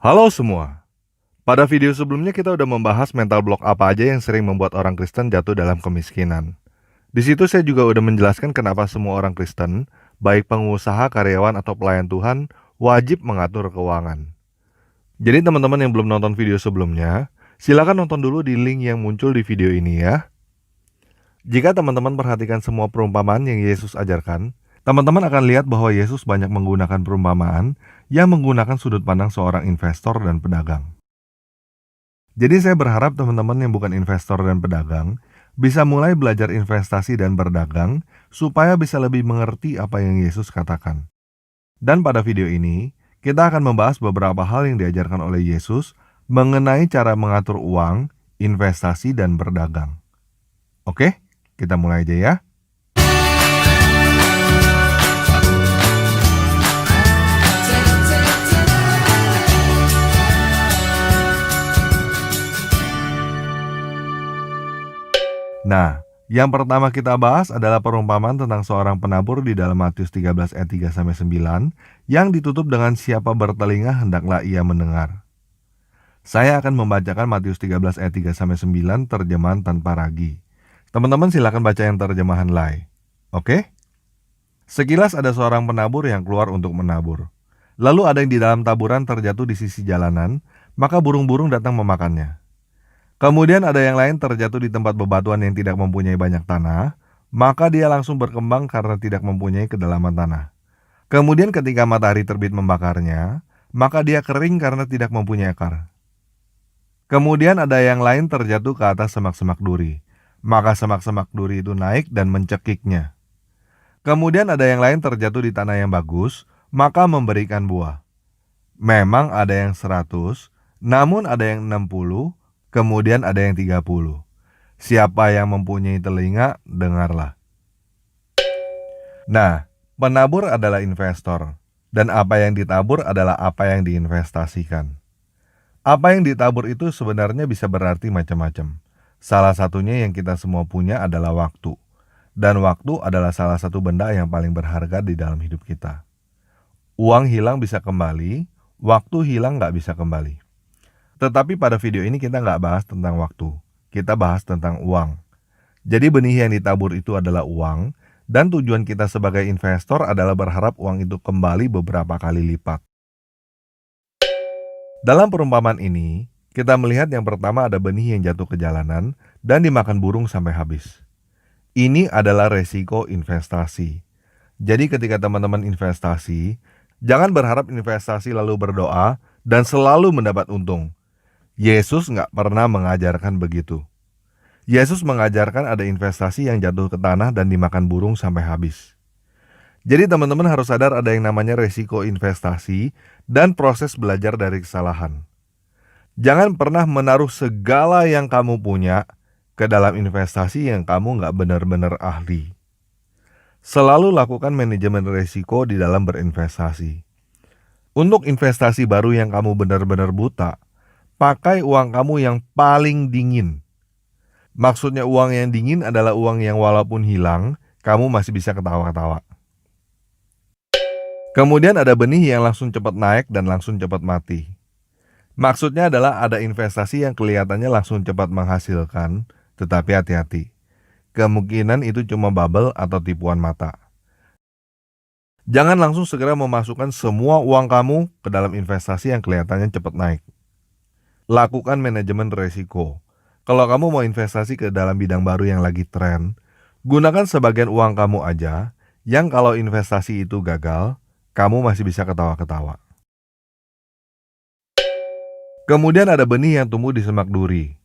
Halo semua. Pada video sebelumnya kita udah membahas mental block apa aja yang sering membuat orang Kristen jatuh dalam kemiskinan. Di situ saya juga udah menjelaskan kenapa semua orang Kristen, baik pengusaha, karyawan, atau pelayan Tuhan, wajib mengatur keuangan. Jadi teman-teman yang belum nonton video sebelumnya, silakan nonton dulu di link yang muncul di video ini ya. Jika teman-teman perhatikan semua perumpamaan yang Yesus ajarkan, teman-teman akan lihat bahwa Yesus banyak menggunakan perumpamaan yang menggunakan sudut pandang seorang investor dan pedagang. Jadi saya berharap teman-teman yang bukan investor dan pedagang bisa mulai belajar investasi dan berdagang supaya bisa lebih mengerti apa yang Yesus katakan. Dan pada video ini, kita akan membahas beberapa hal yang diajarkan oleh Yesus mengenai cara mengatur uang, investasi, dan berdagang. Oke, kita mulai aja ya. Nah, yang pertama kita bahas adalah perumpamaan tentang seorang penabur di dalam Matius 13 ayat 3-9 yang ditutup dengan siapa bertelinga hendaklah ia mendengar. Saya akan membacakan Matius 13 ayat 3-9 terjemahan tanpa ragi. Teman-teman silakan baca yang terjemahan Lai. Oke? Sekilas ada seorang penabur yang keluar untuk menabur. Lalu ada yang di dalam taburan terjatuh di sisi jalanan, maka burung-burung datang memakannya. Kemudian ada yang lain terjatuh di tempat bebatuan yang tidak mempunyai banyak tanah, maka dia langsung berkembang karena tidak mempunyai kedalaman tanah. Kemudian ketika matahari terbit membakarnya, maka dia kering karena tidak mempunyai akar. Kemudian ada yang lain terjatuh ke atas semak-semak duri, maka semak-semak duri itu naik dan mencekiknya. Kemudian ada yang lain terjatuh di tanah yang bagus, maka memberikan buah. Memang ada yang 100, namun ada yang 60, kemudian ada yang 30. Siapa yang mempunyai telinga, dengarlah. Nah, penabur adalah investor, dan apa yang ditabur adalah apa yang diinvestasikan. Apa yang ditabur itu sebenarnya bisa berarti macam-macam. Salah satunya yang kita semua punya adalah waktu. Dan waktu adalah salah satu benda yang paling berharga di dalam hidup kita. Uang hilang bisa kembali, waktu hilang nggak bisa kembali. Tetapi pada video ini kita nggak bahas tentang waktu, kita bahas tentang uang. Jadi benih yang ditabur itu adalah uang, dan tujuan kita sebagai investor adalah berharap uang itu kembali beberapa kali lipat. Dalam perumpamaan ini, kita melihat yang pertama ada benih yang jatuh ke jalanan dan dimakan burung sampai habis. Ini adalah resiko investasi. Jadi ketika teman-teman investasi, jangan berharap investasi lalu berdoa dan selalu mendapat untung. Yesus nggak pernah mengajarkan begitu. Yesus mengajarkan ada investasi yang jatuh ke tanah dan dimakan burung sampai habis. Jadi teman-teman harus sadar ada yang namanya resiko investasi dan proses belajar dari kesalahan. Jangan pernah menaruh segala yang kamu punya ke dalam investasi yang kamu nggak benar-benar ahli. Selalu lakukan manajemen resiko di dalam berinvestasi. Untuk investasi baru yang kamu benar-benar buta, pakai uang kamu yang paling dingin. Maksudnya uang yang dingin adalah uang yang walaupun hilang, kamu masih bisa ketawa-ketawa. Kemudian ada benih yang langsung cepat naik dan langsung cepat mati. Maksudnya adalah ada investasi yang kelihatannya langsung cepat menghasilkan, tetapi hati-hati. Kemungkinan itu cuma bubble atau tipuan mata. Jangan langsung segera memasukkan semua uang kamu ke dalam investasi yang kelihatannya cepat naik. Lakukan manajemen resiko. Kalau kamu mau investasi ke dalam bidang baru yang lagi tren, gunakan sebagian uang kamu aja, yang kalau investasi itu gagal, kamu masih bisa ketawa-ketawa. Kemudian ada benih yang tumbuh di semak duri.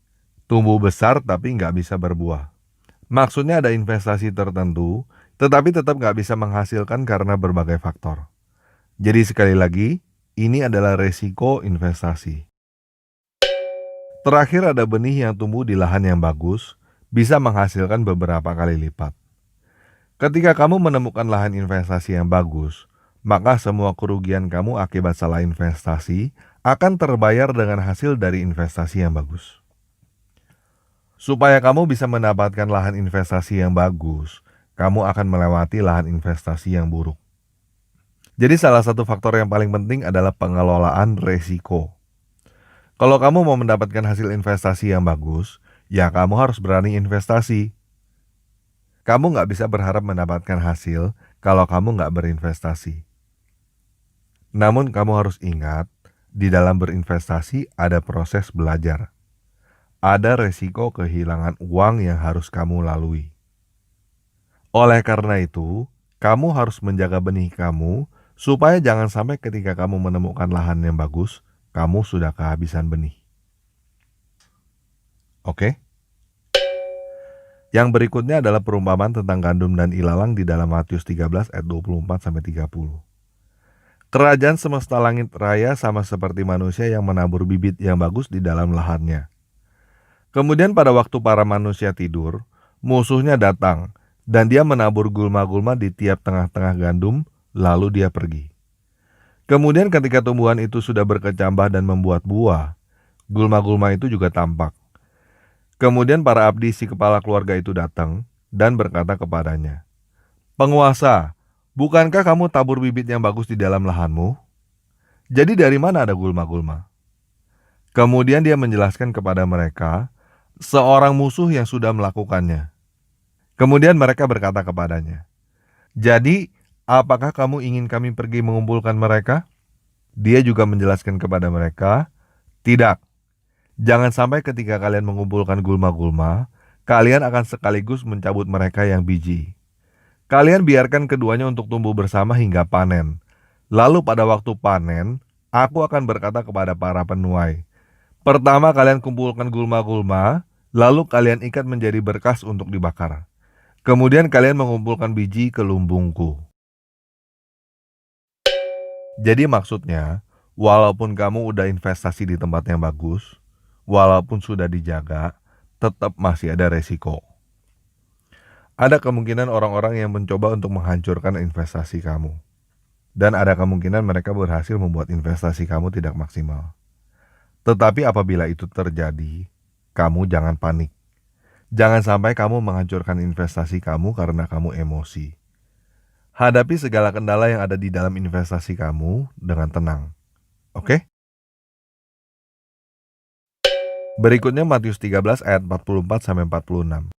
Tumbuh besar tapi nggak bisa berbuah. Maksudnya ada investasi tertentu, tetapi tetap nggak bisa menghasilkan karena berbagai faktor. Jadi sekali lagi, ini adalah resiko investasi. Terakhir ada benih yang tumbuh di lahan yang bagus, bisa menghasilkan beberapa kali lipat. Ketika kamu menemukan lahan investasi yang bagus, maka semua kerugian kamu akibat salah investasi akan terbayar dengan hasil dari investasi yang bagus. Supaya kamu bisa mendapatkan lahan investasi yang bagus, kamu akan melewati lahan investasi yang buruk. Jadi salah satu faktor yang paling penting adalah pengelolaan resiko. Kalau kamu mau mendapatkan hasil investasi yang bagus, ya kamu harus berani investasi. Kamu nggak bisa berharap mendapatkan hasil kalau kamu nggak berinvestasi. Namun kamu harus ingat, di dalam berinvestasi ada proses belajar. Ada resiko kehilangan uang yang harus kamu lalui. Oleh karena itu, kamu harus menjaga benih kamu supaya jangan sampai ketika kamu menemukan lahan yang bagus, kamu sudah kehabisan benih. Oke? Yang berikutnya adalah perumpamaan tentang gandum dan ilalang di dalam Matius 13 ayat 24-30. Kerajaan semesta langit raya sama seperti manusia yang menabur bibit yang bagus di dalam lahannya. Kemudian pada waktu para manusia tidur, musuhnya datang, dan dia menabur gulma-gulma di tiap tengah-tengah gandum, lalu dia pergi. Kemudian ketika tumbuhan itu sudah berkecambah dan membuat buah, gulma-gulma itu juga tampak. Kemudian para abdi si kepala keluarga itu datang dan berkata kepadanya, "Penguasa, bukankah kamu tabur bibit yang bagus di dalam lahanmu? Jadi dari mana ada gulma-gulma?" Kemudian dia menjelaskan kepada mereka seorang musuh yang sudah melakukannya. Kemudian mereka berkata kepadanya, "Jadi, apakah kamu ingin kami pergi mengumpulkan mereka?" Dia juga menjelaskan kepada mereka, "Tidak, jangan sampai ketika kalian mengumpulkan gulma-gulma, kalian akan sekaligus mencabut mereka yang biji. Kalian biarkan keduanya untuk tumbuh bersama hingga panen. Lalu pada waktu panen, aku akan berkata kepada para penuai, pertama kalian kumpulkan gulma-gulma, lalu kalian ikat menjadi berkas untuk dibakar. Kemudian kalian mengumpulkan biji ke lumbungku." Jadi maksudnya, walaupun kamu udah investasi di tempat yang bagus, walaupun sudah dijaga, tetap masih ada resiko. Ada kemungkinan orang-orang yang mencoba untuk menghancurkan investasi kamu. Dan ada kemungkinan mereka berhasil membuat investasi kamu tidak maksimal. Tetapi apabila itu terjadi, kamu jangan panik. Jangan sampai kamu menghancurkan investasi kamu karena kamu emosi. Hadapi segala kendala yang ada di dalam investasi kamu dengan tenang. Oke? Berikutnya Matius 13 ayat 44-46.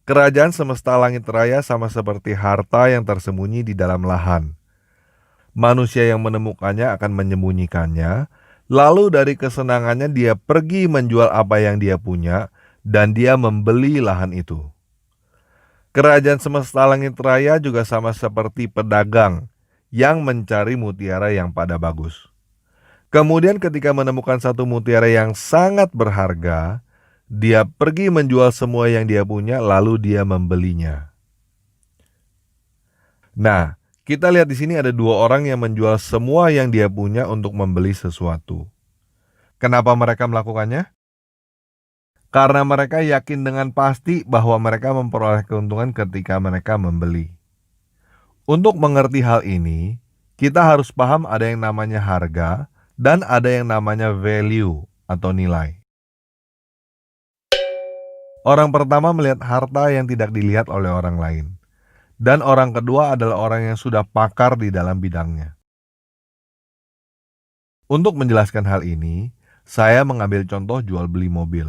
Kerajaan semesta langit raya sama seperti harta yang tersembunyi di dalam lahan. Manusia yang menemukannya akan menyembunyikannya, lalu dari kesenangannya dia pergi menjual apa yang dia punya, dan dia membeli lahan itu. Kerajaan semesta langit raya juga sama seperti pedagang yang mencari mutiara yang pada bagus. Kemudian ketika menemukan satu mutiara yang sangat berharga, dia pergi menjual semua yang dia punya lalu dia membelinya. Nah, kita lihat di sini ada dua orang yang menjual semua yang dia punya untuk membeli sesuatu. Kenapa mereka melakukannya? Karena mereka yakin dengan pasti bahwa mereka memperoleh keuntungan ketika mereka membeli. Untuk mengerti hal ini, kita harus paham ada yang namanya harga dan ada yang namanya value atau nilai. Orang pertama melihat harta yang tidak dilihat oleh orang lain. Dan orang kedua adalah orang yang sudah pakar di dalam bidangnya. Untuk menjelaskan hal ini, saya mengambil contoh jual beli mobil.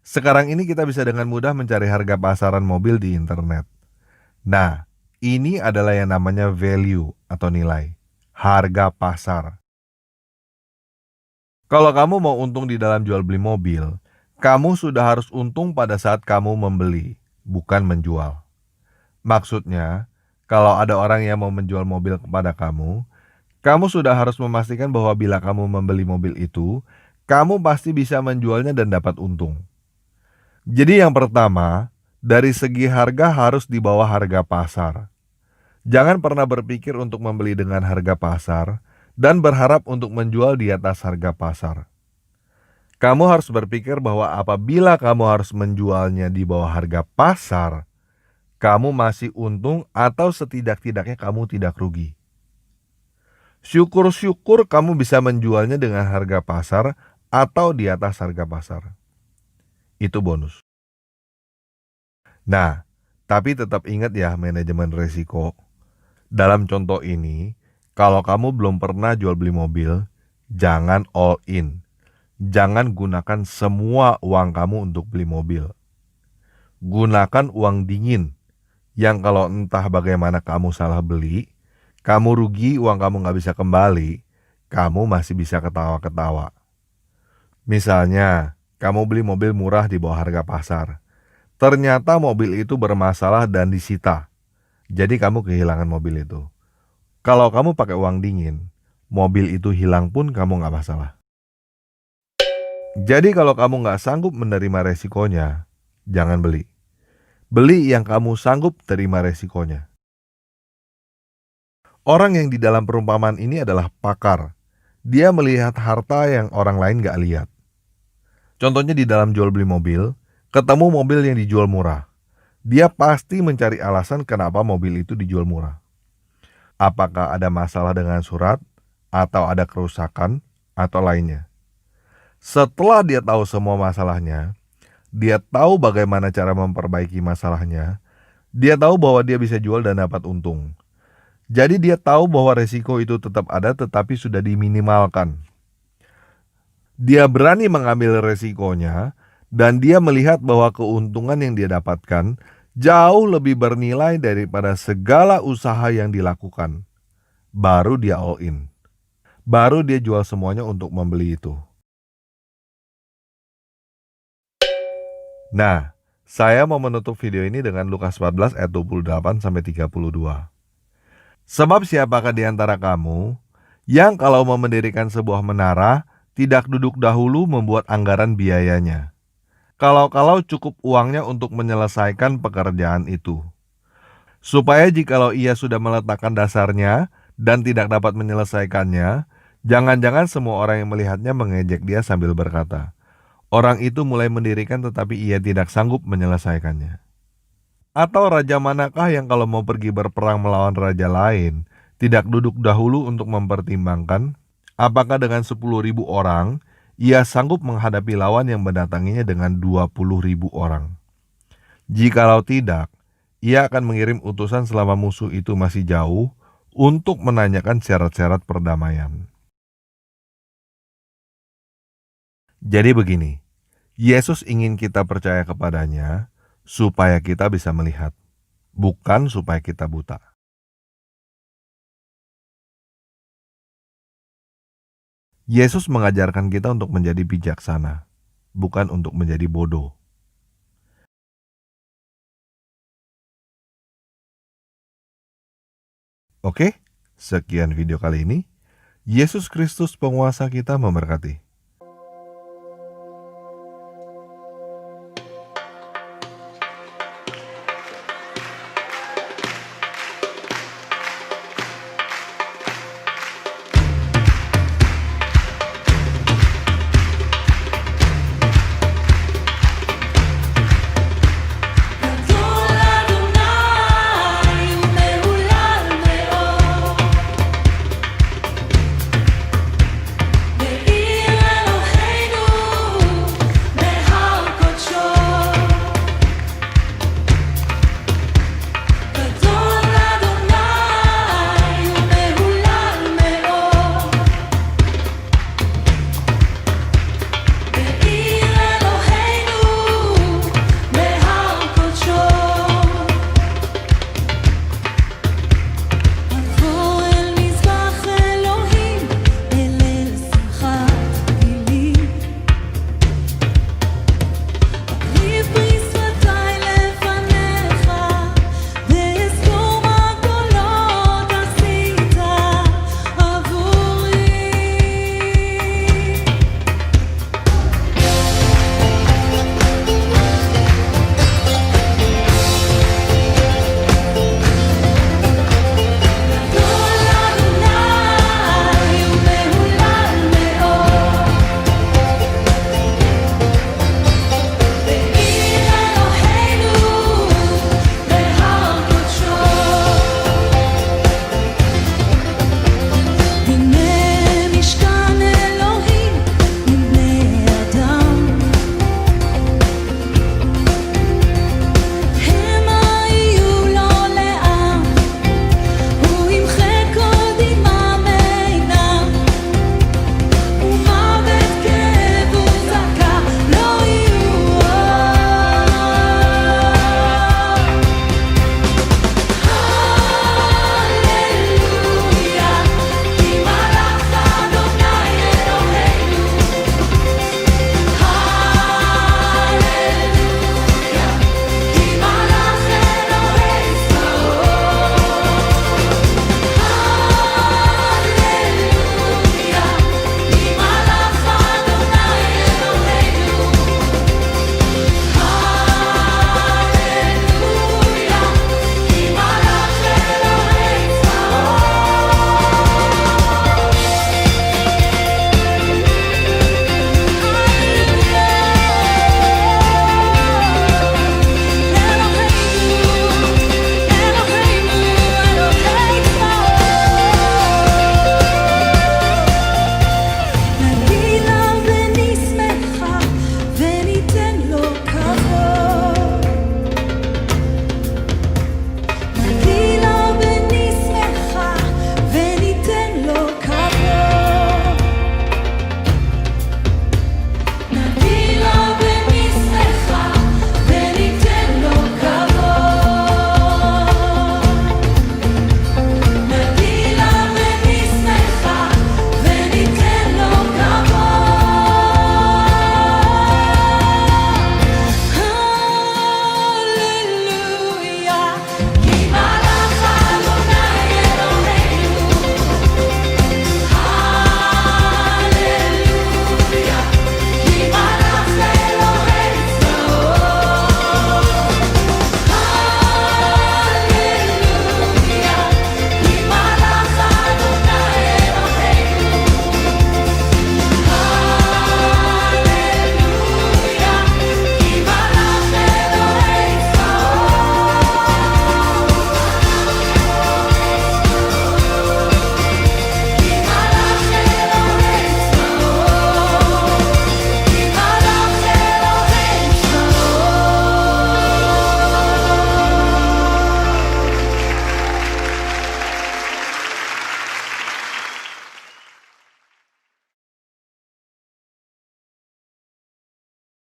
Sekarang ini kita bisa dengan mudah mencari harga pasaran mobil di internet. Nah, ini adalah yang namanya value atau nilai, harga pasar. Kalau kamu mau untung di dalam jual beli mobil, kamu sudah harus untung pada saat kamu membeli, bukan menjual. Maksudnya, kalau ada orang yang mau menjual mobil kepada kamu sudah harus memastikan bahwa bila kamu membeli mobil itu, kamu pasti bisa menjualnya dan dapat untung. Jadi yang pertama, dari segi harga harus di bawah harga pasar. Jangan pernah berpikir untuk membeli dengan harga pasar dan berharap untuk menjual di atas harga pasar. Kamu harus berpikir bahwa apabila kamu harus menjualnya di bawah harga pasar, kamu masih untung atau setidak-tidaknya kamu tidak rugi. Syukur-syukur kamu bisa menjualnya dengan harga pasar atau di atas harga pasar. Itu bonus. Nah, tapi tetap ingat ya manajemen risiko. Dalam contoh ini, kalau kamu belum pernah jual beli mobil, Jangan all in. Jangan gunakan semua uang kamu untuk beli mobil. Gunakan uang dingin yang kalau entah bagaimana kamu salah beli, kamu rugi, uang kamu nggak bisa kembali, kamu masih bisa ketawa-ketawa. Misalnya, kamu beli mobil murah di bawah harga pasar. Ternyata mobil itu bermasalah dan disita. Jadi kamu kehilangan mobil itu. Kalau kamu pakai uang dingin, mobil itu hilang pun kamu nggak masalah. Jadi kalau kamu nggak sanggup menerima resikonya, jangan beli. Beli yang kamu sanggup terima resikonya. Orang yang di dalam perumpamaan ini adalah pakar. Dia melihat harta yang orang lain nggak lihat. Contohnya di dalam jual beli mobil, ketemu mobil yang dijual murah. Dia pasti mencari alasan kenapa mobil itu dijual murah. Apakah ada masalah dengan surat, atau ada kerusakan, atau lainnya. Setelah dia tahu semua masalahnya, dia tahu bagaimana cara memperbaiki masalahnya, dia tahu bahwa dia bisa jual dan dapat untung. Jadi dia tahu bahwa resiko itu tetap ada tetapi sudah diminimalkan. Dia berani mengambil resikonya dan dia melihat bahwa keuntungan yang dia dapatkan jauh lebih bernilai daripada segala usaha yang dilakukan. Baru dia all in. Baru dia jual semuanya untuk membeli itu. Nah, saya mau menutup video ini dengan Lukas 14 ayat 28-32. Sebab siapakah di antara kamu yang kalau mau mendirikan sebuah menara tidak duduk dahulu membuat anggaran biayanya. Kalau-kalau cukup uangnya untuk menyelesaikan pekerjaan itu. Supaya jikalau ia sudah meletakkan dasarnya dan tidak dapat menyelesaikannya, jangan-jangan semua orang yang melihatnya mengejek dia sambil berkata, orang itu mulai mendirikan tetapi ia tidak sanggup menyelesaikannya. Atau raja manakah yang kalau mau pergi berperang melawan raja lain, tidak duduk dahulu untuk mempertimbangkan apakah dengan 10.000 orang, ia sanggup menghadapi lawan yang mendatanginya dengan 20.000 orang. Jikalau tidak, ia akan mengirim utusan selama musuh itu masih jauh untuk menanyakan syarat-syarat perdamaian. Jadi begini, Yesus ingin kita percaya kepadanya supaya kita bisa melihat, bukan supaya kita buta. Yesus mengajarkan kita untuk menjadi bijaksana, bukan untuk menjadi bodoh. Oke, sekian video kali ini. Yesus Kristus penguasa kita memberkati.